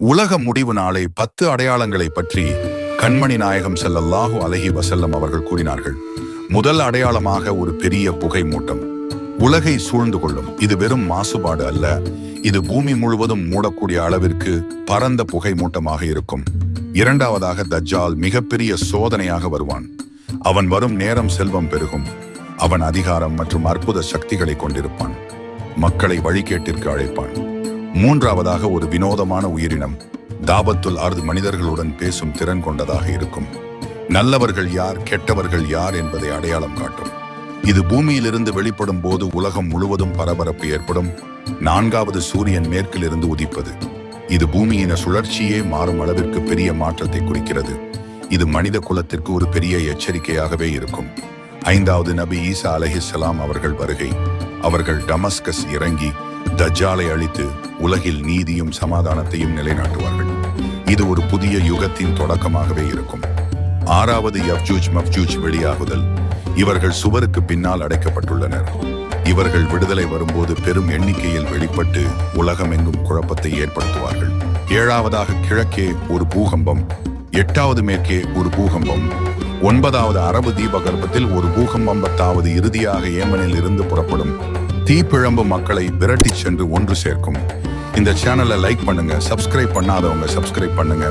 உலக முடிவு நாளை 10 அடையாளங்களை பற்றி கண்மணி நாயகம் ஸல்லல்லாஹு அலைஹி வஸல்லம் அவர்கள் கூறினார்கள். முதல் அடையாளமாக ஒரு பெரிய புகை மூட்டம் உலகை சூழ்ந்து கொள்ளும். இது வெறும் மாசுபாடு அல்ல, இது பூமி முழுவதும் மூடக்கூடிய அளவிற்கு பரந்த புகை மூட்டமாக இருக்கும். இரண்டாவதாக தஜ்ஜால் மிகப்பெரிய சோதனையாக வருவான். அவன் வரும் நேரம் செல்வம் பெருகும். அவன் அதிகாரம் மற்றும் அற்புத சக்திகளை கொண்டிருப்பான். மக்களை வழிகேட்டிற்கு அழைப்பான். மூன்றாவதாக ஒரு வினோதமான உயிரினம், தாபத்துல் அர்த், மனிதர்களுடன் பேசும் திறன் கொண்டதாக இருக்கும். நல்லவர்கள் யார், கெட்டவர்கள் யார் என்பதை அடையாளம் காட்டும். இது பூமியிலிருந்து வெளிப்படும் போது உலகம் முழுவதும் பரபரப்பு ஏற்படும். நான்காவது சூரியன் மேற்கிலிருந்து உதிப்பது. இது பூமியின் சுழற்சியே மாறும் அளவிற்கு பெரிய மாற்றத்தை குறிக்கிறது. இது மனித குலத்திற்கு ஒரு பெரிய எச்சரிக்கையாகவே இருக்கும். ஐந்தாவது நபி ஈசா அலைஹிஸ்ஸலாம் அவர்கள் வருகை. அவர்கள் டமஸ்கஸ் இறங்கி தஜ்ஜாலை அழித்து உலகில் நீதியும் சமாதானத்தையும் நிலைநாட்டுவார்கள். இது ஒரு புதிய யுகத்தின் தொடக்கமாகவே இருக்கும். ஆறாவது யஃஜூஜ் மஃஜூஜ் வெளியாகுதல். இவர்கள் சுவருக்கு பின்னால் அடைக்கப்பட்டுள்ளனர். இவர்கள் விடுதலை வரும்போது பெரும் எண்ணிக்கையில் வெளிப்பட்டு உலகமெங்கும் குழப்பத்தை ஏற்படுத்துவார்கள். ஏழாவதாக கிழக்கே ஒரு பூகம்பம், எட்டாவது மேற்கே ஒரு பூகம்பம், ஒன்பதாவது அரபு தீபகற்பத்தில் ஒரு பூகம்பம், பத்தாவது இறுதியாக ஏமனில் இருந்து புறப்படும் தீப்பிழம்பு மக்களை விரட்டி சென்று ஒன்று சேர்க்கும். இந்த சேனலை லைக் பண்ணுங்க, சப்ஸ்கிரைப் பண்ணாதவங்க சப்ஸ்கிரைப் பண்ணுங்க.